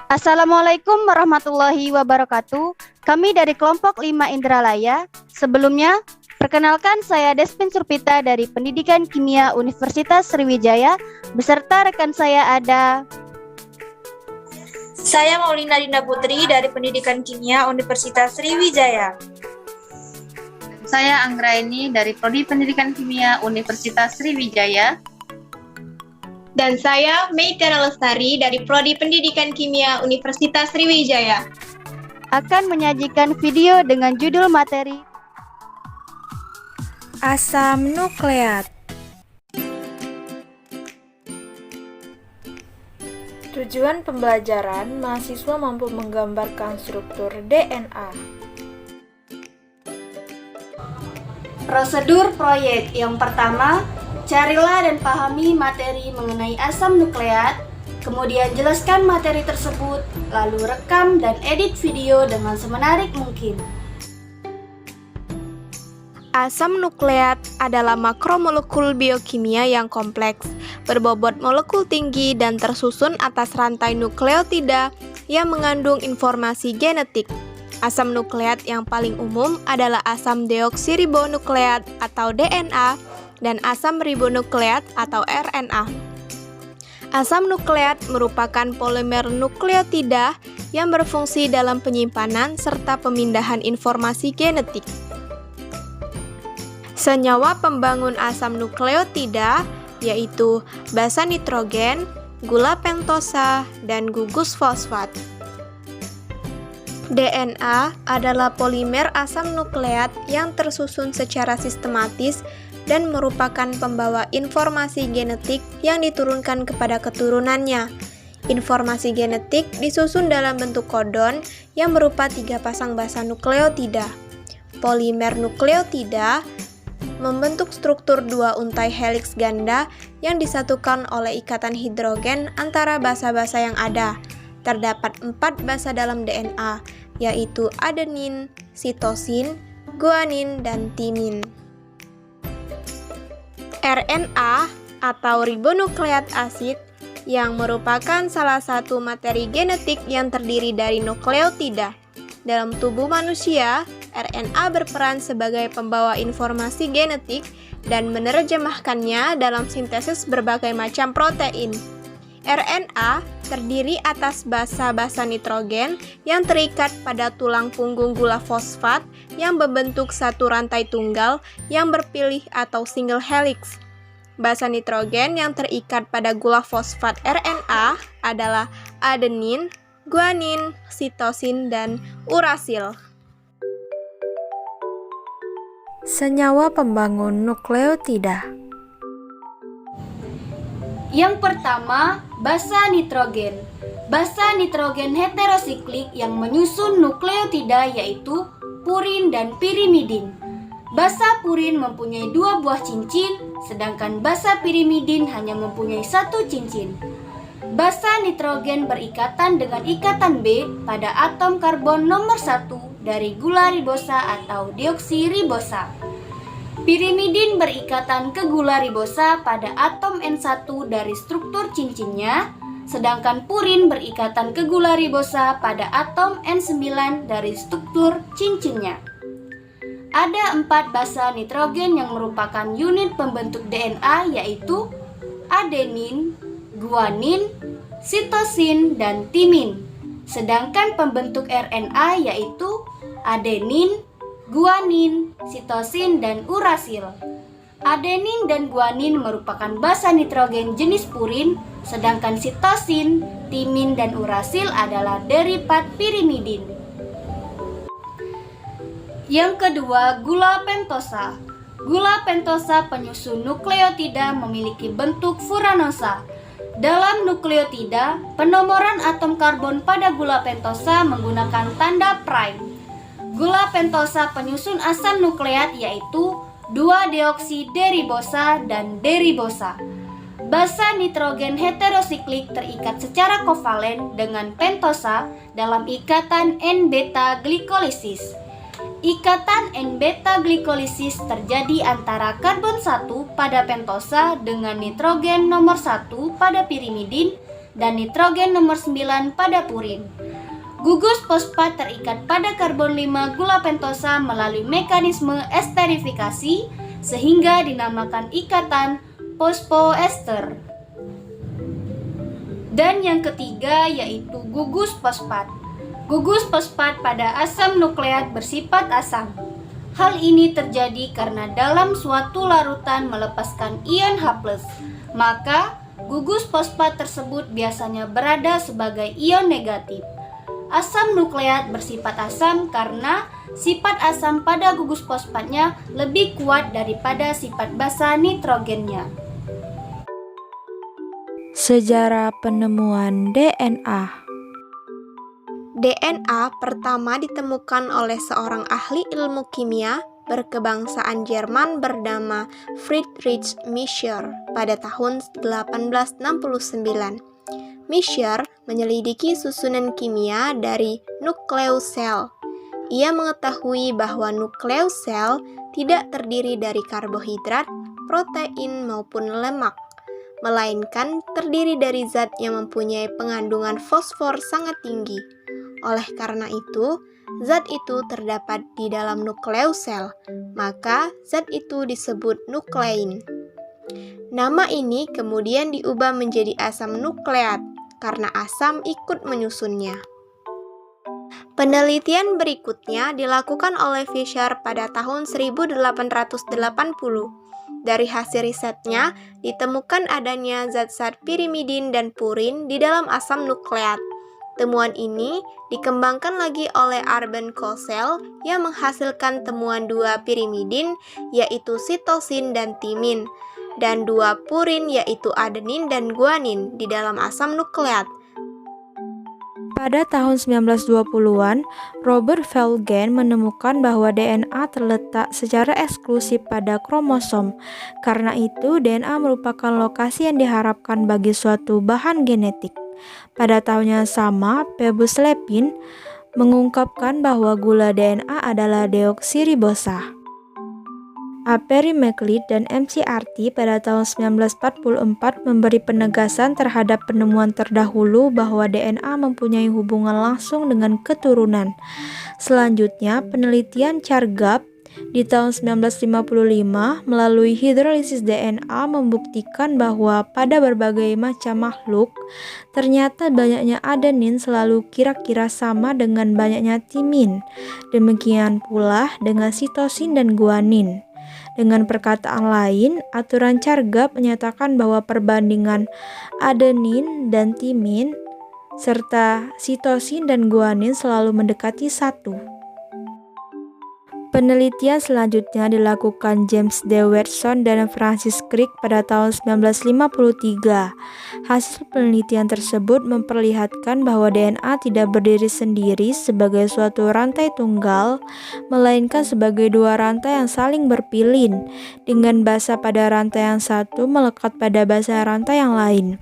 Assalamualaikum warahmatullahi wabarakatuh. Kami dari kelompok 5 Indralaya. Sebelumnya, perkenalkan saya Despin Surpita dari Pendidikan Kimia Universitas Sriwijaya. Beserta rekan saya ada Saya Maulina Dinda Putri dari Pendidikan Kimia Universitas Sriwijaya. Saya Anggraini dari Prodi Pendidikan Kimia Universitas Sriwijaya. Dan saya Meika Lestari dari Prodi Pendidikan Kimia Universitas Sriwijaya. akan menyajikan video dengan judul materi Asam nukleat. Tujuan pembelajaran, mahasiswa mampu menggambarkan struktur DNA. prosedur proyek. Yang pertama, carilah dan pahami materi mengenai asam nukleat, kemudian jelaskan materi tersebut, lalu rekam dan edit video dengan semenarik mungkin. Asam nukleat adalah makromolekul biokimia yang kompleks, berbobot molekul tinggi dan tersusun atas rantai nukleotida yang mengandung informasi genetik. Asam nukleat yang paling umum adalah asam deoksiribonukleat atau DNA dan asam ribonukleat atau RNA. Asam nukleat merupakan polimer nukleotida yang berfungsi dalam penyimpanan serta pemindahan informasi genetik. Senyawa pembangun asam nukleotida yaitu basa nitrogen, gula pentosa, dan gugus fosfat. DNA adalah polimer asam nukleat yang tersusun secara sistematis dan merupakan pembawa informasi genetik yang diturunkan kepada keturunannya. Informasi genetik disusun dalam bentuk kodon yang berupa 3 pasang basa nukleotida. Polimer nukleotida membentuk struktur 2 untai heliks ganda yang disatukan oleh ikatan hidrogen antara basa-basa yang ada. Terdapat 4 basa dalam DNA, yaitu adenin, sitosin, guanin, dan timin. RNA atau ribonukleat asid yang merupakan salah satu materi genetik yang terdiri dari nukleotida. Dalam tubuh manusia, RNA berperan sebagai pembawa informasi genetik dan menerjemahkannya dalam sintesis berbagai macam protein. RNA terdiri atas basa-basa nitrogen yang terikat pada tulang punggung gula fosfat yang membentuk satu rantai tunggal yang berpilih atau single helix. Basa nitrogen yang terikat pada gula fosfat RNA adalah adenin, guanin, sitosin, dan urasil. Senyawa pembangun nukleotida. Yang pertama, basa nitrogen. Basa nitrogen heterosiklik yang menyusun nukleotida yaitu purin dan pirimidin. Basa purin mempunyai 2 buah cincin, sedangkan basa pirimidin hanya mempunyai 1 cincin. Basa nitrogen berikatan dengan ikatan B pada atom karbon nomor 1 dari gula ribosa atau deoksiribosa. Pirimidin berikatan ke gula ribosa pada atom N1 dari struktur cincinnya, sedangkan purin berikatan ke gula ribosa pada atom N9 dari struktur cincinnya. Ada 4 basa nitrogen yang merupakan unit pembentuk DNA yaitu adenin, guanin, sitosin, dan timin. Sedangkan pembentuk RNA yaitu adenin, guanin, sitosin, dan urasil. Adenin dan guanin merupakan basa nitrogen jenis purin, sedangkan sitosin, timin, dan urasil adalah derivat pirimidin. Yang kedua, gula pentosa. Gula pentosa penyusun nukleotida memiliki bentuk furanosa. Dalam nukleotida, penomoran atom karbon pada gula pentosa menggunakan tanda prime. Gula pentosa penyusun asam nukleat yaitu 2-deoksyderibosa dan deribosa. Basa nitrogen heterosiklik terikat secara kovalen dengan pentosa dalam ikatan N-beta glikolisis. Ikatan N-beta glikolisis terjadi antara karbon 1 pada pentosa dengan nitrogen nomor 1 pada pirimidin dan nitrogen nomor 9 pada purin. Gugus fosfat terikat pada karbon 5 gula pentosa melalui mekanisme esterifikasi sehingga dinamakan ikatan fosfoester. Dan yang ketiga yaitu gugus fosfat. Gugus fosfat pada asam nukleat bersifat asam. Hal ini terjadi karena dalam suatu larutan melepaskan ion H+, maka gugus fosfat tersebut biasanya berada sebagai ion negatif. Asam nukleat bersifat asam karena sifat asam pada gugus fosfatnya lebih kuat daripada sifat basa nitrogennya. Sejarah penemuan DNA. DNA pertama ditemukan oleh seorang ahli ilmu kimia berkebangsaan Jerman bernama Friedrich Miescher pada tahun 1869. Miescher menyelidiki susunan kimia dari nukleus sel. Ia mengetahui bahwa nukleus sel tidak terdiri dari karbohidrat, protein maupun lemak, melainkan terdiri dari zat yang mempunyai pengandungan fosfor sangat tinggi. Oleh karena itu, zat itu terdapat di dalam nukleus sel, maka zat itu disebut nuklein. Nama ini kemudian diubah menjadi asam nukleat karena asam ikut menyusunnya. Penelitian berikutnya dilakukan oleh Fischer pada tahun 1880. Dari hasil risetnya, ditemukan adanya zat-zat pirimidin dan purin di dalam asam nukleat. Temuan ini dikembangkan lagi oleh Arben Koselleck yang menghasilkan temuan 2 pirimidin yaitu sitosin dan timin, dan 2 purin yaitu adenin dan guanin di dalam asam nukleat. Pada tahun 1920-an, Robert Feulgen menemukan bahwa DNA terletak secara eksklusif pada kromosom. Karena itu, DNA merupakan lokasi yang diharapkan bagi suatu bahan genetik. Pada tahun yang sama, Phoebus Lepin mengungkapkan bahwa gula DNA adalah deoksiribosa. A. Perry MacLeod dan McCarthy pada tahun 1944 memberi penegasan terhadap penemuan terdahulu bahwa DNA mempunyai hubungan langsung dengan keturunan. Selanjutnya, penelitian Chargaff di tahun 1955 melalui hidrolisis DNA membuktikan bahwa pada berbagai macam makhluk, ternyata banyaknya adenin selalu kira-kira sama dengan banyaknya timin. Demikian pula dengan sitosin dan guanin. Dengan perkataan lain, aturan Chargaff menyatakan bahwa perbandingan adenin dan timin serta sitosin dan guanin selalu mendekati 1. Penelitian selanjutnya dilakukan James D. Watson dan Francis Crick pada tahun 1953. Hasil penelitian tersebut memperlihatkan bahwa DNA tidak berdiri sendiri sebagai suatu rantai tunggal, melainkan sebagai 2 rantai yang saling berpilin, dengan basa pada rantai yang satu melekat pada basa rantai yang lain.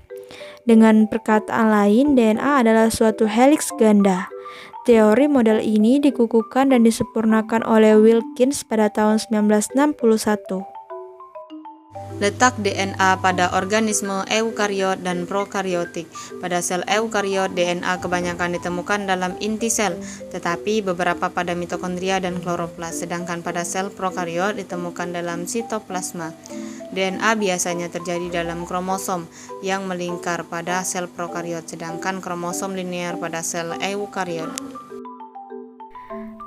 Dengan perkataan lain, DNA adalah suatu heliks ganda. Teori model ini dikukuhkan dan disempurnakan oleh Wilkins pada tahun 1961. Letak DNA pada organisme eukariot dan prokariotik. Pada sel eukariot, DNA kebanyakan ditemukan dalam inti sel, tetapi beberapa pada mitokondria dan kloroplas, sedangkan pada sel prokariot ditemukan dalam sitoplasma. DNA biasanya terjadi dalam kromosom yang melingkar pada sel prokariot, sedangkan kromosom linear pada sel eukariot.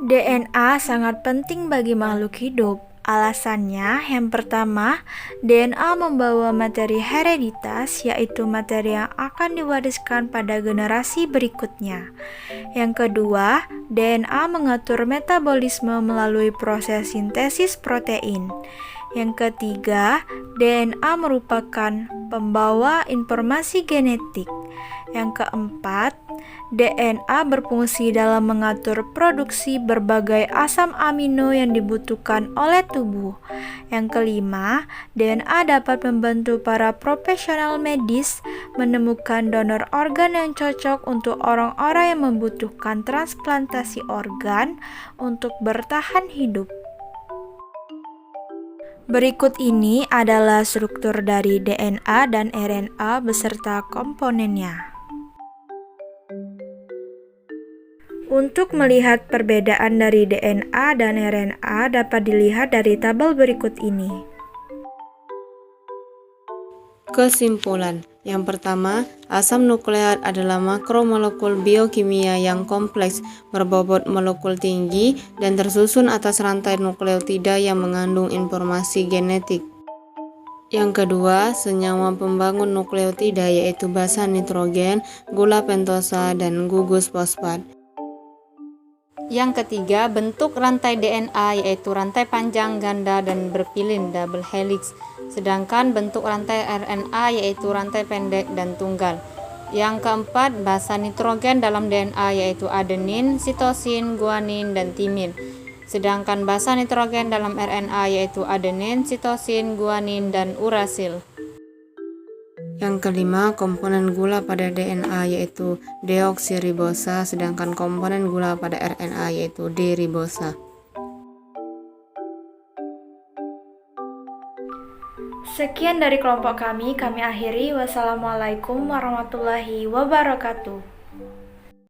DNA sangat penting bagi makhluk hidup. Alasannya, yang pertama, DNA membawa materi hereditas, yaitu materi yang akan diwariskan pada generasi berikutnya. Yang kedua, DNA mengatur metabolisme melalui proses sintesis protein. Yang ketiga, DNA merupakan pembawa informasi genetik. Yang keempat, DNA berfungsi dalam mengatur produksi berbagai asam amino yang dibutuhkan oleh tubuh. Yang kelima, DNA dapat membantu para profesional medis menemukan donor organ yang cocok untuk orang-orang yang membutuhkan transplantasi organ untuk bertahan hidup. Berikut ini adalah struktur dari DNA dan RNA beserta komponennya. Untuk melihat perbedaan dari DNA dan RNA dapat dilihat dari tabel berikut ini. Kesimpulan. Yang pertama, asam nukleat adalah makromolekul biokimia yang kompleks, berbobot molekul tinggi, dan tersusun atas rantai nukleotida yang mengandung informasi genetik. Yang kedua, senyawa pembangun nukleotida yaitu basa nitrogen, gula pentosa, dan gugus fosfat. Yang ketiga, bentuk rantai DNA yaitu rantai panjang, ganda, dan berpilin double helix. Sedangkan bentuk rantai RNA yaitu rantai pendek dan tunggal. Yang keempat, basa nitrogen dalam DNA yaitu adenin, sitosin, guanin, dan timin. Sedangkan basa nitrogen dalam RNA yaitu adenin, sitosin, guanin, dan urasil. Yang kelima, komponen gula pada DNA yaitu deoksiribosa, sedangkan komponen gula pada RNA yaitu D-ribosa. Sekian dari kelompok kami akhiri. Wassalamualaikum warahmatullahi wabarakatuh.